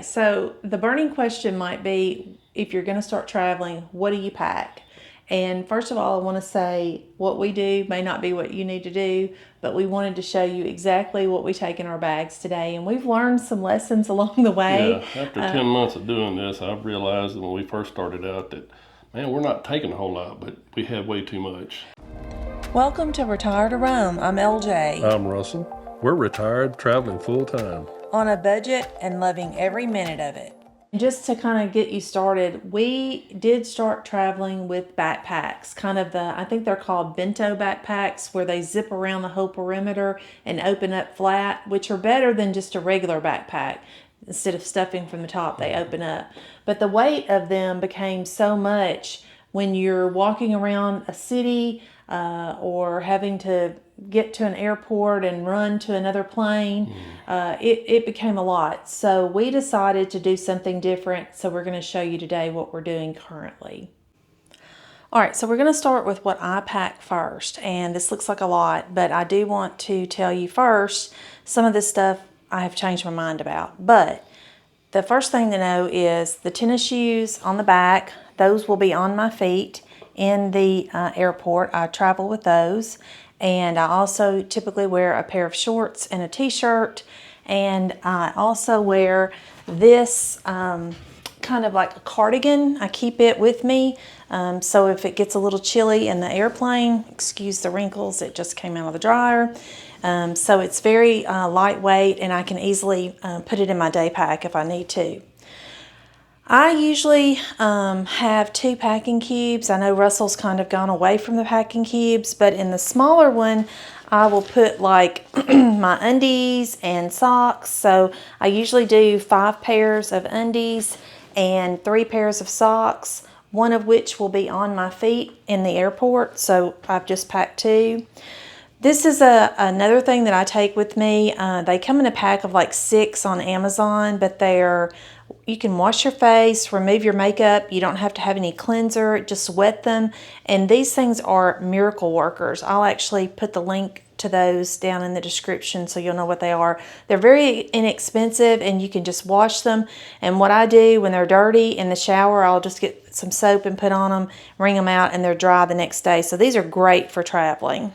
So the burning question might be, if you're going to start traveling, what do you pack? And first of all, I want to say what we do may not be what you need to do, but we wanted to show you exactly what we take in our bags today. And we've learned some lessons along the way. Yeah, after 10 months of doing this, I've realized that when we first started out that, man, we're not taking a whole lot, but we have way too much. Welcome to Retire to Roam. I'm LJ. I'm Russell. We're retired, traveling full time. On a budget and loving every minute of it. Just to kind of get you started, we did start traveling with backpacks, kind of I think they're called bento backpacks, where they zip around the whole perimeter and open up flat, which are better than just a regular backpack. Instead of stuffing from the top, they open up. But the weight of them became so much when you're walking around a city or having to get to an airport and run to another plane, it became a lot. So we decided to do something different. So we're going to show you today what we're doing currently. All right, so we're going to start with what I pack first. And this looks like a lot, but I do want to tell you first, some of this stuff I have changed my mind about. But the first thing to know is the tennis shoes on the back. Those will be on my feet in the airport. I travel with those. And I also typically wear a pair of shorts and a t-shirt. And I also wear this kind of like a cardigan. I keep it with me. So if it gets a little chilly in the airplane, excuse the wrinkles, it just came out of the dryer. So it's very lightweight, and I can easily put it in my day pack if I need to. I usually have 2 packing cubes. I know Russell's kind of gone away from the packing cubes, but in the smaller one, I will put like my undies and socks. So I usually do 5 pairs of undies and 3 pairs of socks, one of which will be on my feet in the airport. So I've just packed 2. This is another thing that I take with me. They come in a pack of like 6 on Amazon, but you can wash your face, remove your makeup. You don't have to have any cleanser, just wet them. And these things are miracle workers. I'll actually put the link to those down in the description so you'll know what they are. They're very inexpensive, and you can just wash them. And what I do when they're dirty in the shower, I'll just get some soap and put on them, wring them out, and they're dry the next day. So these are great for traveling.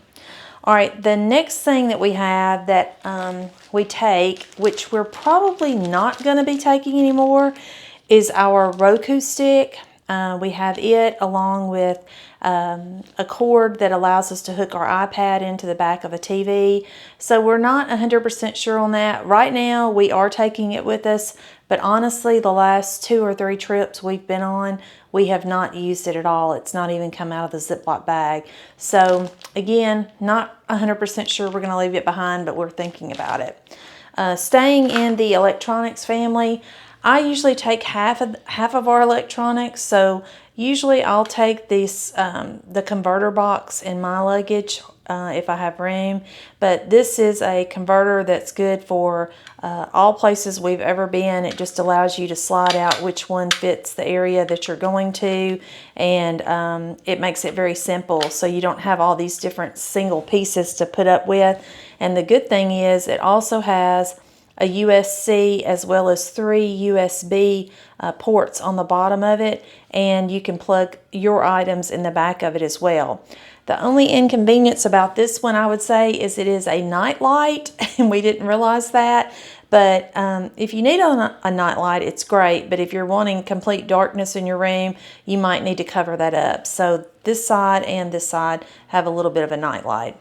All right, the next thing that we have that we take, which we're probably not going to be taking anymore, is our Roku stick. We have it along with a cord that allows us to hook our iPad into the back of a TV. So we're not 100% sure on that. Right now, we are taking it with us, but honestly, the last 2 or 3 trips we've been on, we have not used it at all. It's not even come out of the Ziploc bag. So again, not 100% sure we're going to leave it behind, but we're thinking about it. Staying in the electronics family, I usually take half of our electronics. So usually I'll take the converter box in my luggage if I have room. But this is a converter that's good for all places we've ever been. It just allows you to slide out which one fits the area that you're going to. And it makes it very simple, so you don't have all these different single pieces to put up with. And the good thing is it also has a USB as well as 3 USB ports on the bottom of it, and you can plug your items in the back of it as well. The only inconvenience about this one, I would say, is it is a night light, and we didn't realize that. But if you need a night light, it's great. But if you're wanting complete darkness in your room, you might need to cover that up. So this side and this side have a little bit of a night light.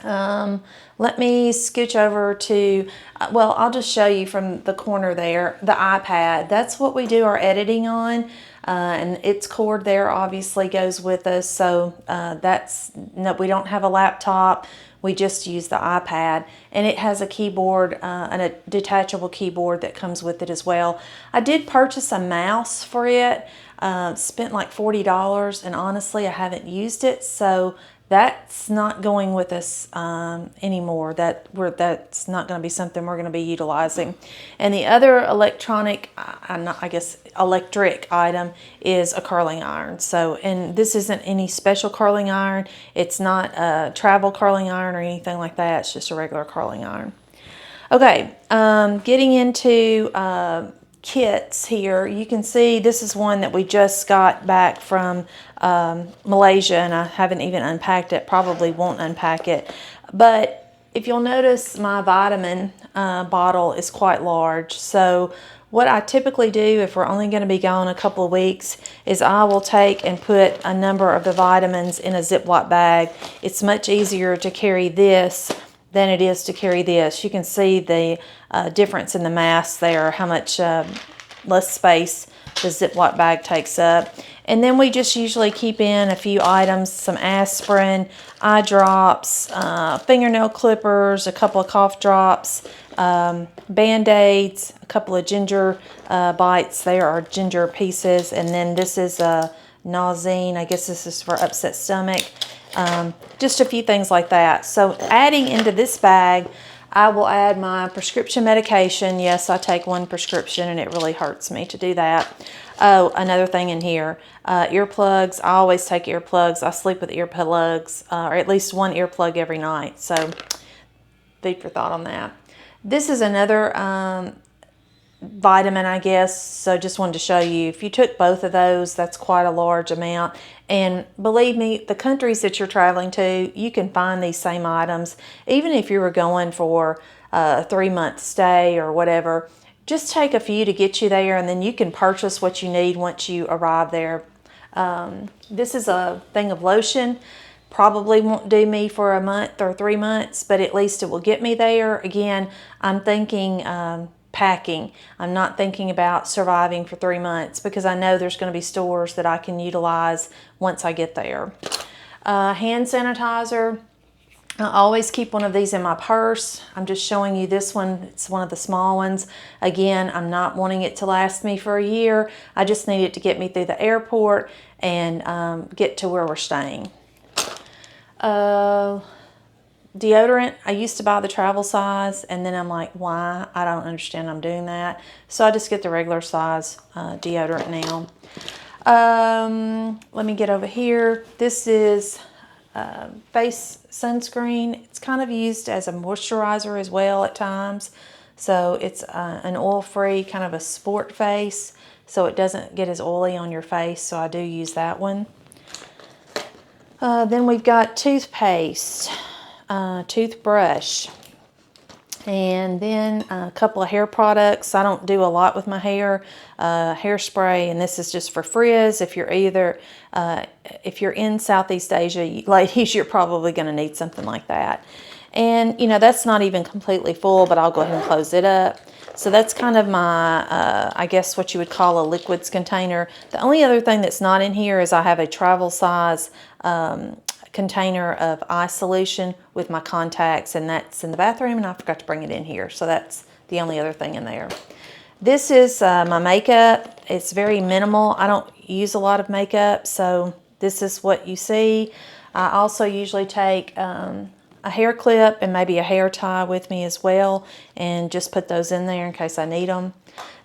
Let me scooch over to, well, I'll just show you from the corner there, the iPad. That's what we do our editing on. And its cord there obviously goes with us. So no, we don't have a laptop. We just use the iPad, and it has a keyboard and a detachable keyboard that comes with it as well. I did purchase a mouse for it, spent like $40, and honestly, I haven't used it. So that's not going with us anymore. That's not going to be something we're going to be utilizing. And the other electric item is a curling iron. So, and this isn't any special curling iron. It's not a travel curling iron or anything like that. It's just a regular curling iron. Okay, getting into kits here. You can see this is one that we just got back from Malaysia, and I haven't even unpacked it, probably won't unpack it. But if you'll notice, my vitamin bottle is quite large. So what I typically do if we're only going to be gone a couple of weeks is I will take and put a number of the vitamins in a Ziploc bag. It's much easier to carry this than it is to carry this. You can see the difference in the mass there, how much less space the Ziploc bag takes up. And then we just usually keep in a few items, some aspirin, eye drops, fingernail clippers, a couple of cough drops, Band-Aids, a couple of ginger bites. There are ginger pieces. And then this is a Nausine. I guess this is for upset stomach. Just a few things like that. So adding into this bag, I will add my prescription medication. Yes, I take one prescription and it really hurts me to do that. Oh, another thing in here, earplugs. I always take earplugs. I sleep with earplugs, or at least one earplug every night. So food for thought on that. This is another vitamin, I guess. So just wanted to show you, if you took both of those, that's quite a large amount. And believe me, the countries that you're traveling to, you can find these same items. Even if you were going for a 3-month stay or whatever, just take a few to get you there, and then you can purchase what you need once you arrive there. This is a thing of lotion. Probably won't do me for a month or 3 months, but at least it will get me there. Again, I'm thinking packing. I'm not thinking about surviving for 3 months, because I know there's going to be stores that I can utilize once I get there. Hand sanitizer. I always keep one of these in my purse. I'm just showing you this one. It's one of the small ones. Again, I'm not wanting it to last me for a year. I just need it to get me through the airport and get to where we're staying. Deodorant. I used to buy the travel size, and then I'm like, why? I don't understand I'm doing that. So I just get the regular size deodorant now. Let me get over here. This is face sunscreen. It's kind of used as a moisturizer as well at times. So it's an oil-free, kind of a sport face, so it doesn't get as oily on your face. So I do use that one. Then we've got toothpaste, toothbrush, and then a couple of hair products. I don't do a lot with my hair. Hairspray, and this is just for frizz. If you're if you're in Southeast Asia, ladies, you're probably going to need something like that. And you know, that's not even completely full, but I'll go ahead and close it up. So that's kind of my, I guess what you would call a liquids container. The only other thing that's not in here is I have a travel size container of eye solution with my contacts, and that's in the bathroom, and I forgot to bring it in here. So that's the only other thing in there. This is my makeup. It's very minimal. I don't use a lot of makeup, so this is what you see. I also usually take a hair clip and maybe a hair tie with me as well, and just put those in there in case I need them.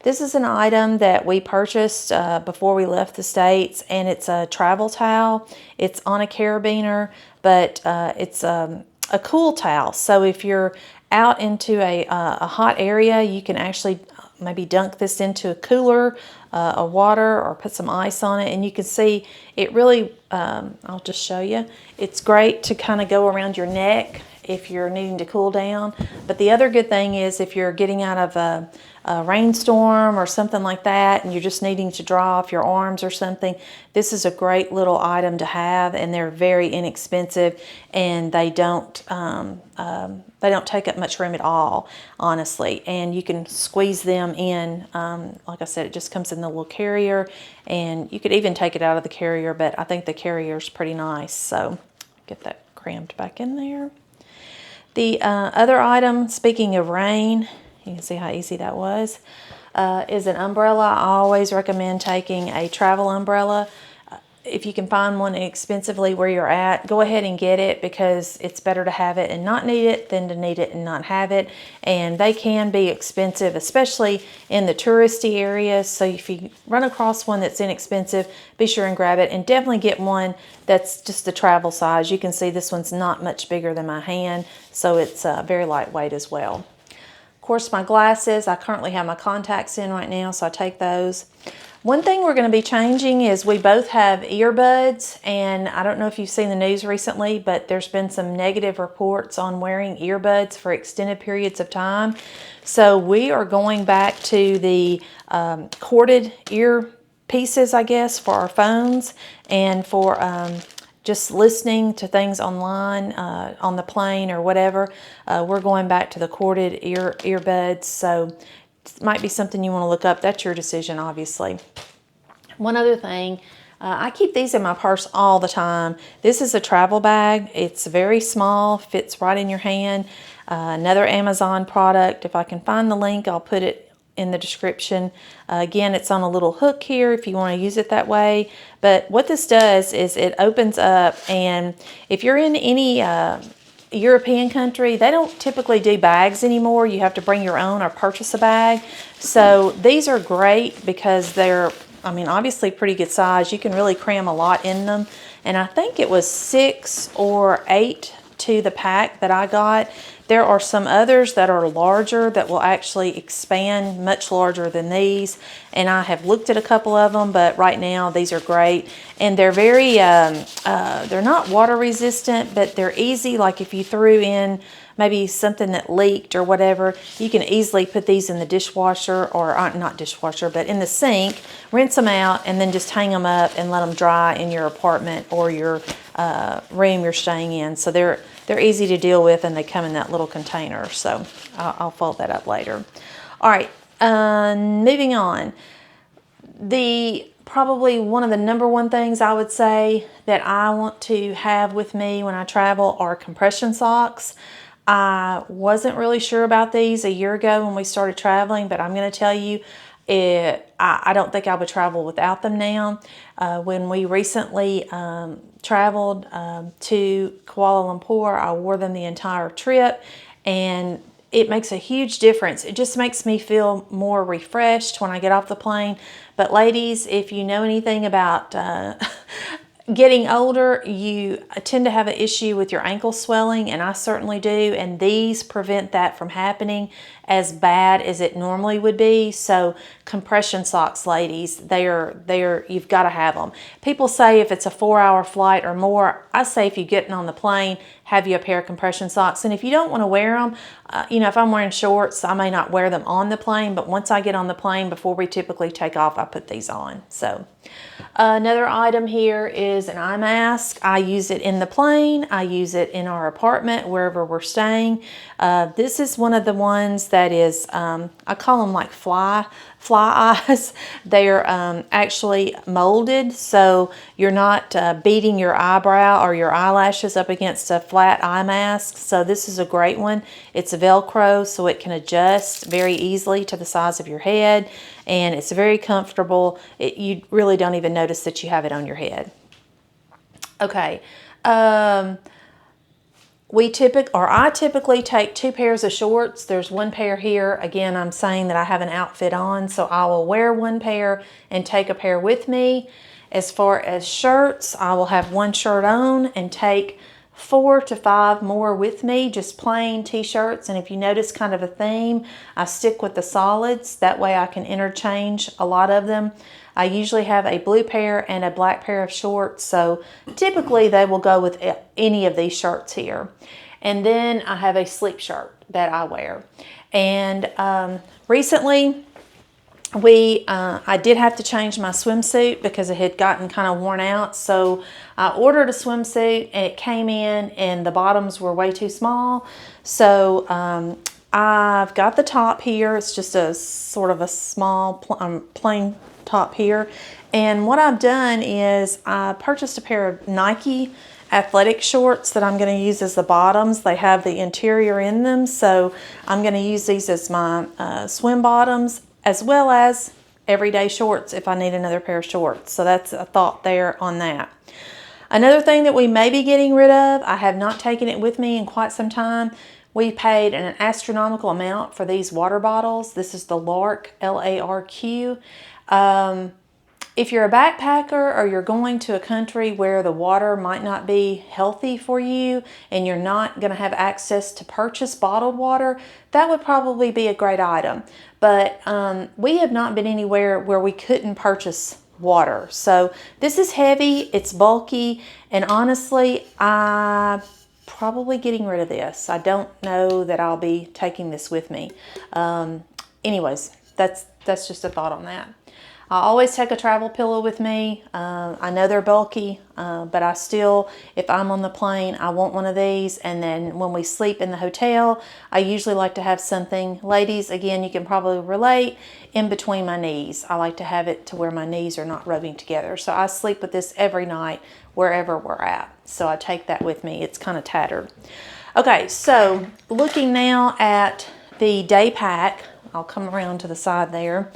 This is an item that we purchased before we left the States, and it's a travel towel. It's on a carabiner, but it's a cool towel. So if you're out into a hot area, you can actually maybe dunk this into a cooler of water, or put some ice on it, and you can see it really, I'll just show you. It's great to kind of go around your neck if you're needing to cool down. But the other good thing is, if you're getting out of a rainstorm or something like that, and you're just needing to dry off your arms or something, this is a great little item to have, and they're very inexpensive, and they don't take up much room at all, honestly. And you can squeeze them in. Like I said, it just comes in the little carrier, and you could even take it out of the carrier, but I think the carrier is pretty nice. So get that crammed back in there. The other item, speaking of rain, you can see how easy that was, is an umbrella. I always recommend taking a travel umbrella. If you can find one inexpensively where you're at, go ahead and get it, because it's better to have it and not need it than to need it and not have it. And they can be expensive, especially in the touristy areas. So if you run across one that's inexpensive, be sure and grab it, and definitely get one that's just the travel size. You can see this one's not much bigger than my hand, so it's very lightweight as well. course, my glasses. I currently have my contacts in right now, so I take those. One thing we're going to be changing is we both have earbuds, and I don't know if you've seen the news recently, but there's been some negative reports on wearing earbuds for extended periods of time. So we are going back to the corded earpieces, I guess, for our phones and for just listening to things online on the plane or whatever. We're going back to the corded earbuds, so it might be something you want to look up. That's your decision, obviously. One other thing, I keep these in my purse all the time. This is a travel bag. It's very small, fits right in your hand. Another Amazon product. If I can find the link, I'll put it in the description. Again, it's on a little hook here if you want to use it that way. But what this does is it opens up, and if you're in any European country, they don't typically do bags anymore. You have to bring your own or purchase a bag. So these are great because they're, I mean, obviously pretty good size. You can really cram a lot in them. And I think it was 6 or 8 to the pack that I got. There are some others that are larger that will actually expand much larger than these. And I have looked at a couple of them, but right now these are great. And they're very, they're not water resistant, but they're easy. Like if you threw in maybe something that leaked or whatever, you can easily put these in the dishwasher, or not dishwasher, but in the sink, rinse them out, and then just hang them up and let them dry in your apartment or your room you're staying in. So they're easy to deal with, and they come in that little container. So I'll fold that up later. All right, moving on. Probably one of the number one things I would say that I want to have with me when I travel are compression socks. I wasn't really sure about these a year ago when we started traveling, but I'm going to tell you, I don't think I would travel without them now. When we recently traveled to Kuala Lumpur, I wore them the entire trip, and it makes a huge difference. It just makes me feel more refreshed when I get off the plane. But ladies, if you know anything about getting older, you tend to have an issue with your ankle swelling, and I certainly do, and these prevent that from happening as bad as it normally would be. So compression socks, ladies, you've got to have them. People say if it's a 4-hour flight or more, I say if you're getting on the plane, have you a pair of compression socks. And if you don't want to wear them, if I'm wearing shorts, I may not wear them on the plane, but once I get on the plane, before we typically take off, I put these on. So another item here is an eye mask. I use it in the plane. I use it in our apartment, wherever we're staying. This is one of the ones that is, I call them like fly eyes. They're actually molded, so you're not beating your eyebrow or your eyelashes up against a flat eye mask. So this is a great one. It's a Velcro, so it can adjust very easily to the size of your head, and it's very comfortable. You really don't even notice that you have it on your head. Okay. I typically take 2 pairs of shorts. There's 1 pair here. Again, I'm saying that I have an outfit on, so I will wear 1 pair and take a pair with me. As far as shirts, I will have 1 shirt on and take 4 to 5 more with me, just plain t-shirts. And if you notice kind of a theme, I stick with the solids. That way I can interchange a lot of them. I usually have a blue pair and a black pair of shorts, so typically they will go with any of these shirts here. And then I have a sleep shirt that I wear. And recently, I did have to change my swimsuit because it had gotten kind of worn out. So I ordered a swimsuit, and it came in, and the bottoms were way too small. So I've got the top here. It's just a sort of a small plain top here. And what I've done is I purchased a pair of Nike athletic shorts that I'm going to use as the bottoms. They have the interior in them, so I'm going to use these as my swim bottoms, as well as everyday shorts if I need another pair of shorts. So that's a thought there on that. Another thing that we may be getting rid of, I have not taken it with me in quite some time. We paid an astronomical amount for these water bottles. This is the Lark, L-A-R-Q. if you're a backpacker or you're going to a country where the water might not be healthy for you and you're not going to have access to purchase bottled water, that would probably be a great item. But we have not been anywhere where we couldn't purchase water. So this is heavy, it's bulky, and honestly, I'm probably getting rid of this. I don't know that I'll be taking this with me. Anyways, that's just a thought on that. I always take a travel pillow with me. I know they're bulky, but I still, if I'm on the plane, I want one of these. And then when we sleep in the hotel, I usually like to have something, ladies, again, you can probably relate, in between my knees. I like to have it to where my knees are not rubbing together. So I sleep with this every night wherever we're at. So I take that with me. It's kind of tattered. Okay, so looking now at the day pack, I'll come around to the side there.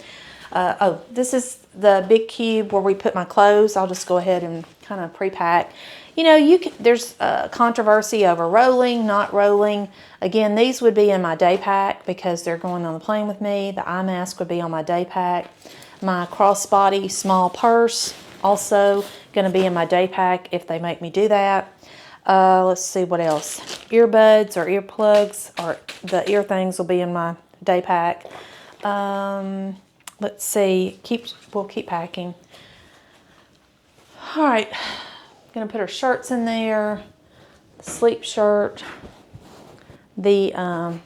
This is the big cube where we put my clothes. I'll just go ahead and kind of pre-pack. You know, there's controversy over rolling, not rolling. Again, these would be in my day pack because they're going on the plane with me. The eye mask would be on my day pack. My crossbody small purse also going to be in my day pack if they make me do that. Let's see what else. Earbuds or earplugs or the ear things will be in my day pack. Let's see, we'll keep packing. All right, gonna put our shirts in there, the sleep shirt. The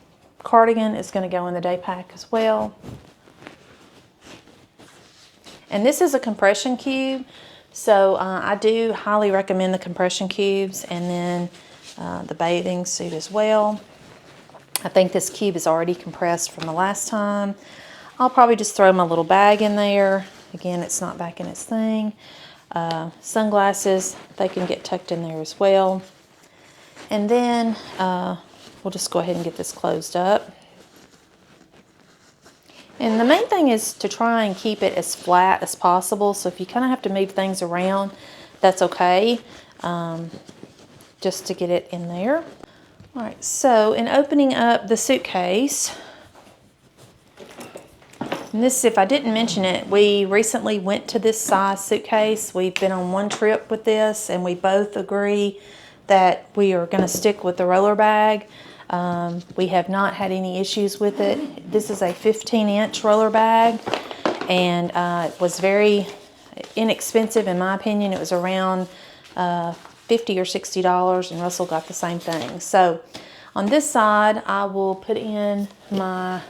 cardigan is gonna go in the day pack as well. And this is a compression cube, so I do highly recommend the compression cubes, and then the bathing suit as well. I think this cube is already compressed from the last time. I'll probably just throw my little bag in there. Again, it's not back in its thing. Sunglasses, they can get tucked in there as well. And then we'll just go ahead and get this closed up. And the main thing is to try and keep it as flat as possible. So if you kind of have to move things around, that's okay. Just to get it in there. All right, so in opening up the suitcase, and this, if I didn't mention it, we recently went to this size suitcase. We've been on one trip with this, and we both agree that we are going to stick with the roller bag. We have not had any issues with it. This is a 15-inch roller bag, and it was very inexpensive in my opinion. It was around $50 or $60, and Russell got the same thing. So on this side, I will put in my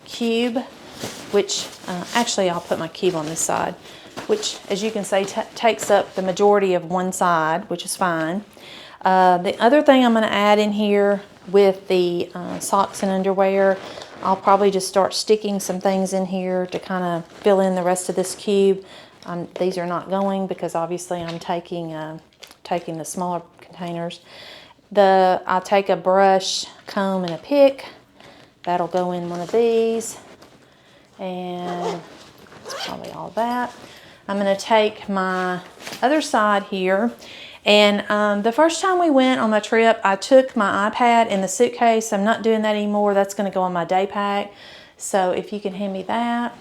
cube, which actually I'll put my cube on this side, which, as you can see, takes up the majority of one side, which is fine. The other thing I'm going to add in here with the socks and underwear, I'll probably just start sticking some things in here to kind of fill in the rest of this cube. These are not going because obviously I'm taking the smaller containers. I'll take a brush, comb, and a pick. That'll go in one of these. And that's probably all that. I'm going to take my other side here. And the first time we went on my trip, I took my iPad in the suitcase. I'm not doing that anymore. That's going to go on my day pack. So if you can hand me that.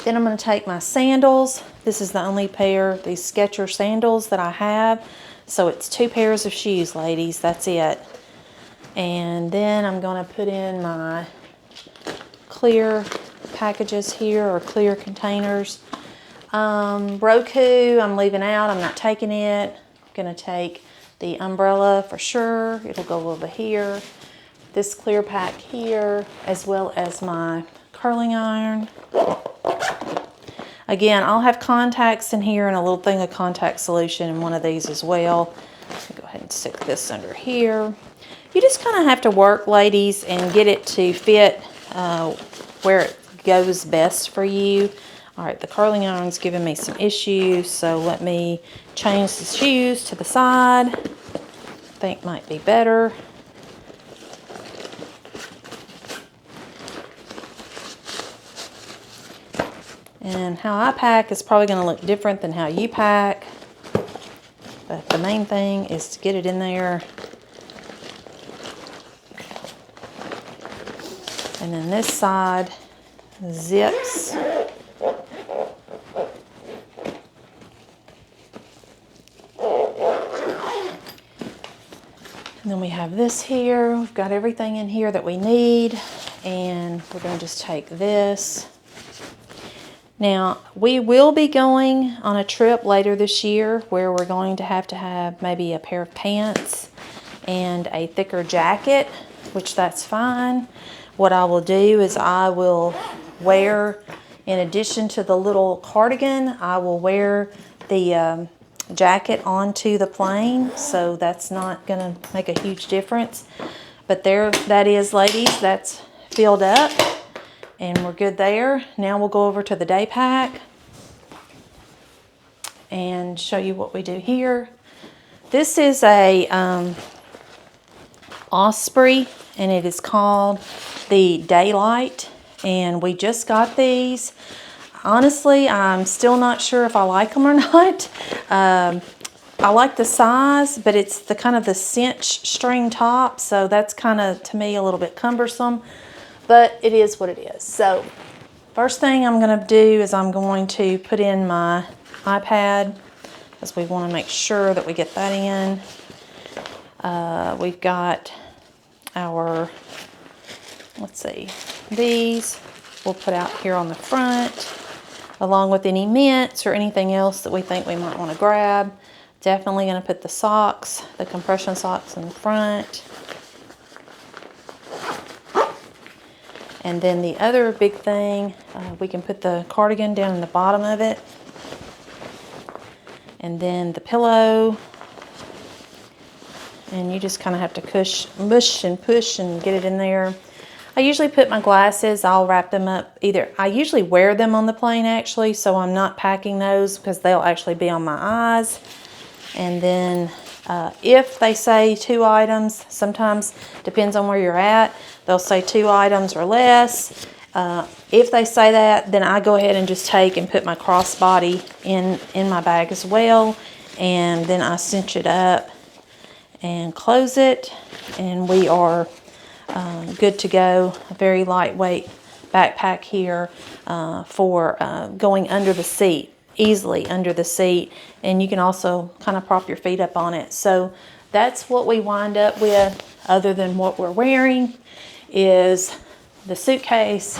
Then I'm going to take my sandals. This is the only pair, these Skechers sandals that I have. So it's 2 pairs of shoes, ladies. That's it. And then I'm going to put in my clear packages here, or clear containers. Roku, I'm leaving out. I'm not taking it. I'm going to take the umbrella for sure. It'll go over here. This clear pack here, as well as my curling iron. Again, I'll have contacts in here and a little thing of contact solution in one of these as well. Go ahead and stick this under here. You just kind of have to work, ladies, and get it to fit where it goes best for you. All right, the curling iron's giving me some issues, so let me change the shoes to the side. I think might be better. And how I pack is probably going to look different than how you pack. But the main thing is to get it in there. And then this side zips. have this here. We've got everything in here that we need. And we're going to just take this. Now, we will be going on a trip later this year where we're going to have maybe a pair of pants and a thicker jacket, which that's fine. What I will do is I will wear, in addition to the little cardigan, I will wear the jacket onto the plane, so that's not gonna make a huge difference. But there, that is, ladies, that's filled up. And we're good there. Now we'll go over to the day pack and show you what we do here. This is a Osprey, and it is called the Daylight. And we just got these. Honestly, I'm still not sure if I like them or not. I like the size, but it's the kind of the cinch string top, so that's kind of, to me, a little bit cumbersome. But it is what it is. So first thing I'm going to do is I'm going to put in my iPad, because we want to make sure that we get that in. We've got our, let's see, these we'll put out here on the front, along with any mints or anything else that we think we might want to grab. Definitely going to put the socks, the compression socks in the front. And then the other big thing, we can put the cardigan down in the bottom of it. And then the pillow. And you just kind of have to mush and push and get it in there. I usually put my glasses, I'll wrap them up I usually wear them on the plane actually, so I'm not packing those because they'll actually be on my eyes. And then if they say 2 items, sometimes depends on where you're at, they'll say 2 items or less. If they say that, then I go ahead and just take and put my crossbody in my bag as well. And then I cinch it up and close it. And we are good to go. A very lightweight backpack here for going under the seat. Easily under the seat, and you can also kind of prop your feet up on it. So that's what we wind up with, other than what we're wearing, is the suitcase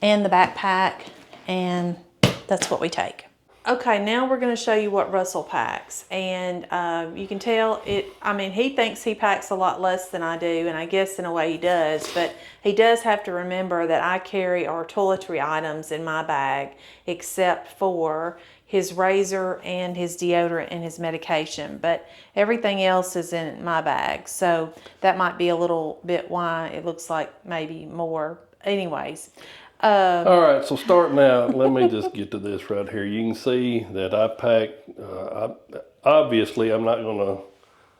and the backpack, and that's what we take. Okay, now we're going to show you what Russell packs, and you can tell he thinks he packs a lot less than I do, and I guess in a way he does, but he does have to remember that I carry our toiletry items in my bag, except for his razor and his deodorant and his medication, but everything else is in my bag, so that might be a little bit why it looks like maybe more. Anyways. All right, so starting out, let me just get to this right here. You can see that I packed, obviously I'm not going to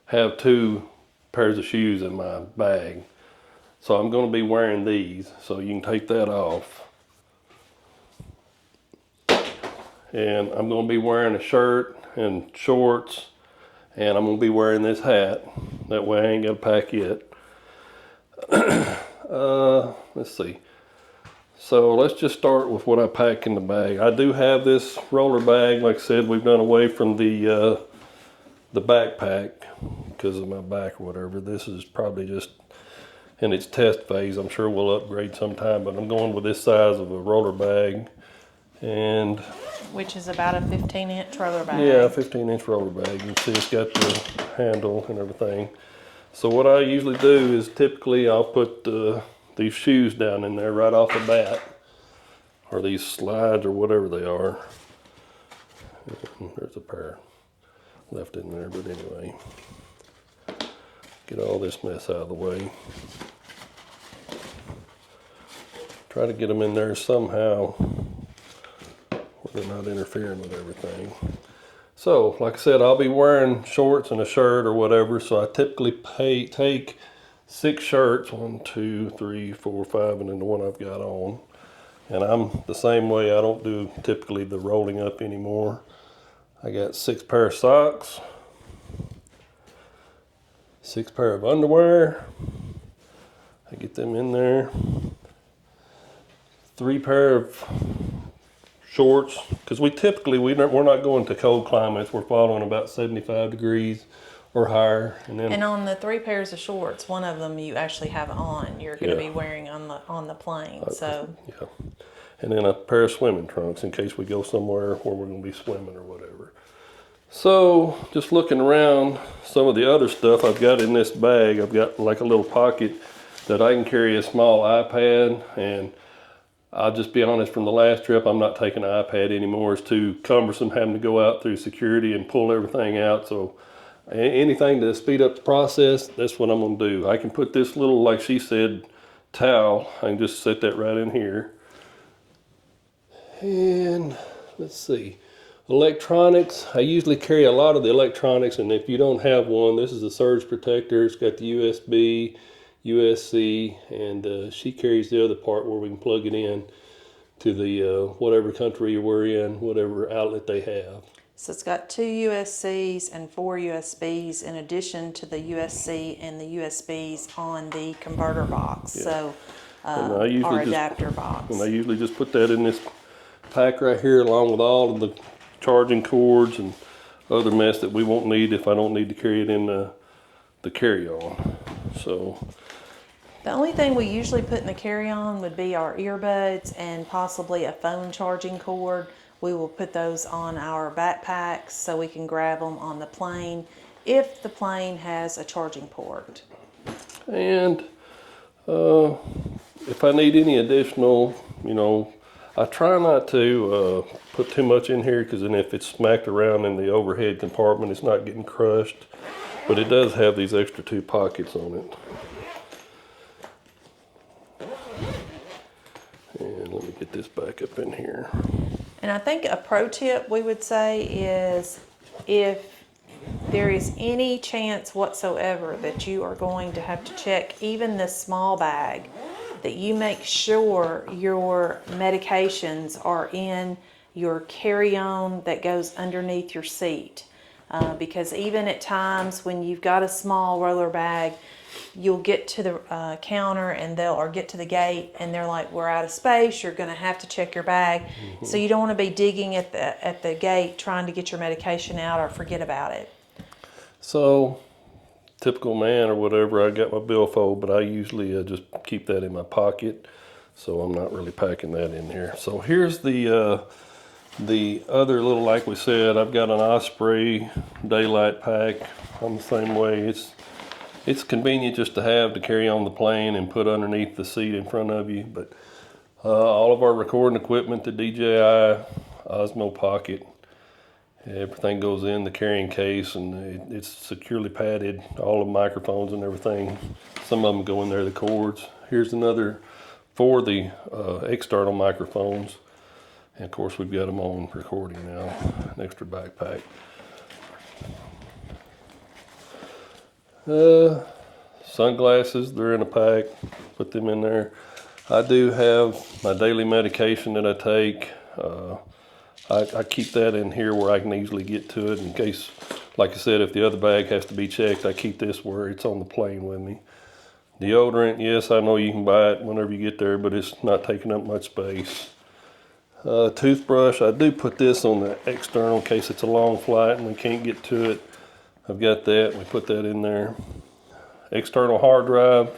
have 2 pairs of shoes in my bag. So I'm going to be wearing these, so you can take that off. And I'm going to be wearing a shirt and shorts, and I'm going to be wearing this hat. That way I ain't got to pack it. Let's see. So let's just start with what I pack in the bag. I do have this roller bag. Like I said, we've done away from the backpack because of my back or whatever. This is probably just in its test phase. I'm sure we'll upgrade sometime, but I'm going with this size of a roller bag. And which is about a 15-inch roller bag. Yeah, a 15-inch roller bag. You can see it's got the handle and everything. So what I usually do is typically I'll put these shoes down in there right off the bat, or these slides or whatever they are. And there's a pair left in there, but anyway, get all this mess out of the way. Try to get them in there somehow where they're not interfering with everything. So, like I said, I'll be wearing shorts and a shirt or whatever, so I typically take 6 shirts, 1, 2, 3, 4, 5, and then the one I've got on. And I'm the same way. I don't do typically the rolling up anymore. I got 6 pair of socks, 6 pair of underwear. I get them in there. 3 pair of shorts, because we're not going to cold climates. We're following about 75 degrees or higher. And then And on the 3 pairs of shorts, one of them you actually have on. You're going to be wearing on the plane. So yeah, and then a pair of swimming trunks in case we go somewhere where we're going to be swimming or whatever. So just looking around some of the other stuff I've got in this bag, I've got like a little pocket that I can carry a small iPad, and I'll just be honest, from the last trip, I'm not taking an iPad anymore. It's too cumbersome having to go out through security and pull everything out. So anything to speed up the process, that's what I'm gonna do. I can put this little, like she said, towel, I can just set that right in here. And let's see, electronics, I usually carry a lot of the electronics, and if you don't have one, this is a surge protector. It's got the USB, USC, and she carries the other part where we can plug it in to the whatever country we're in, whatever outlet they have. So it's got 2 USCs and 4 USBs in addition to the USC and the USBs on the converter box. Yeah. So our adapter box. And I usually just put that in this pack right here along with all of the charging cords and other mess that we won't need if I don't need to carry it in the carry-on. So the only thing we usually put in the carry-on would be our earbuds and possibly a phone charging cord. We will put those on our backpacks so we can grab them on the plane if the plane has a charging port. And if I need any additional, I try not to put too much in here, because then if it's smacked around in the overhead compartment, it's not getting crushed. But it does have these extra 2 pockets on it. And let me get this back up in here. And I think a pro tip we would say is, if there is any chance whatsoever that you are going to have to check even this small bag, that you make sure your medications are in your carry-on that goes underneath your seat. Because even at times when you've got a small roller bag, you'll get to the counter and or get to the gate and they're like, we're out of space, you're going to have to check your bag. Mm-hmm. So you don't want to be digging at the gate trying to get your medication out or forget about it. So, typical man or whatever, I got my billfold, but I usually just keep that in my pocket, so I'm not really packing that in here. So here's the other little, like we said, I've got an Osprey daylight pack. I'm the same way. It's convenient just to have to carry on the plane and put underneath the seat in front of you. But all of our recording equipment, the DJI Osmo Pocket, everything goes in the carrying case, and it's securely padded. All the microphones and everything, some of them go in there, the cords. Here's another for the external microphones. And of course we've got them on recording now, an extra backpack. Sunglasses, they're in a pack, put them in there. I do have my daily medication that I take. I keep that in here where I can easily get to it in case, like I said, if the other bag has to be checked, I keep this where it's on the plane with me. Deodorant, yes, I know you can buy it whenever you get there, but it's not taking up much space. Toothbrush, I do put this on the external in case it's a long flight and we can't get to it. I've got that, we put that in there. External hard drive,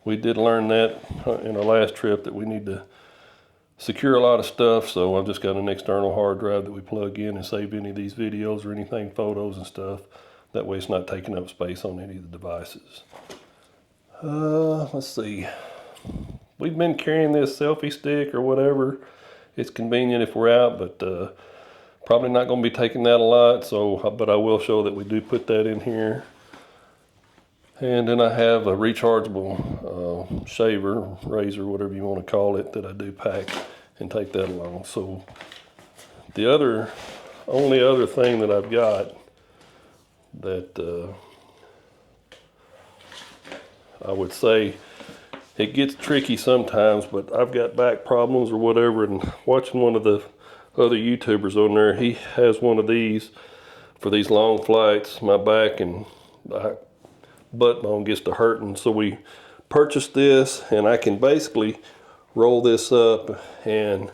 we did learn that in our last trip that we need to secure a lot of stuff, so I've just got an external hard drive that we plug in and save any of these videos or anything, photos and stuff. That way it's not taking up space on any of the devices. Let's see. We've been carrying this selfie stick or whatever. It's convenient if we're out, but probably not going to be taking that a lot. But I will show that we do put that in here. And then I have a rechargeable shaver, razor, whatever you want to call it, that I do pack and take that along. So the only other thing that I've got that I would say, it gets tricky sometimes, but I've got back problems or whatever, and watching one of the other YouTubers on there, he has one of these for these long flights. My back and butt bone gets to hurting, so we purchased this, and I can basically roll this up, and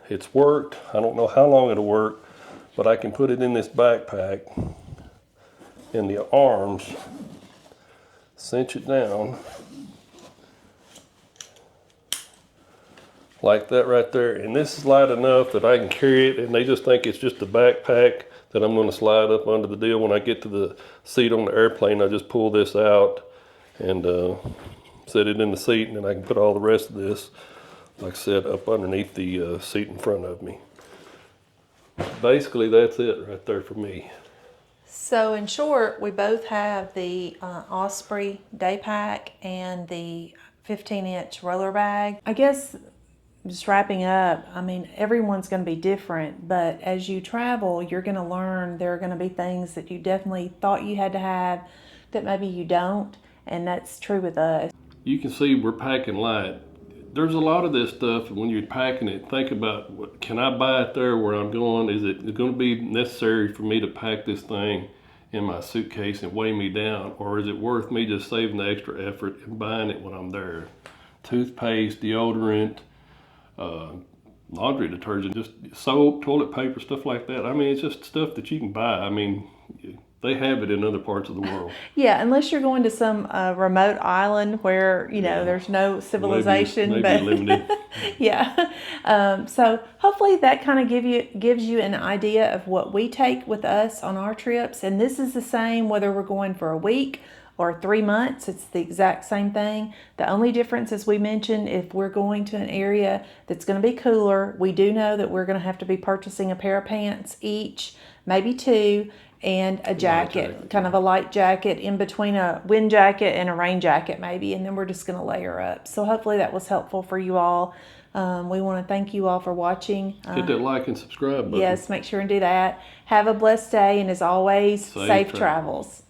it's worked. I don't know how long it'll work, but I can put it in this backpack in the arms, cinch it down like that right there. And this is light enough that I can carry it, and they just think it's just a backpack that I'm going to slide up under the deal. When I get to the seat on the airplane, I just pull this out and set it in the seat, and then I can put all the rest of this, like I said, up underneath the seat in front of me. Basically, that's it right there for me. So in short, we both have the Osprey day pack and the 15-inch roller bag. I guess just wrapping up, I mean, everyone's going to be different, but as you travel, you're going to learn there are going to be things that you definitely thought you had to have that maybe you don't, and that's true with us. You can see we're packing light. There's a lot of this stuff, and when you're packing it, think about, can I buy it there where I'm going? Is it going to be necessary for me to pack this thing in my suitcase and weigh me down, or is it worth me just saving the extra effort and buying it when I'm there? Toothpaste, deodorant, laundry detergent, just soap, toilet paper, stuff like that. I mean, it's just stuff that you can buy. I mean, they have it in other parts of the world. Yeah, unless you're going to some remote island where, you know, there's no civilization. Maybe limited. Yeah. So hopefully that kind of gives you an idea of what we take with us on our trips. And this is the same whether we're going for a week or 3 months. It's the exact same thing. The only difference, as we mentioned, if we're going to an area that's going to be cooler, we do know that we're going to have to be purchasing a pair of pants each, maybe two, and a jacket, kind of a light jacket in between a wind jacket and a rain jacket maybe, and then we're just going to layer up. So hopefully that was helpful for you all. We want to thank you all for watching. Hit that like and subscribe button. Yes, make sure and do that. Have a blessed day, and as always, safe travels.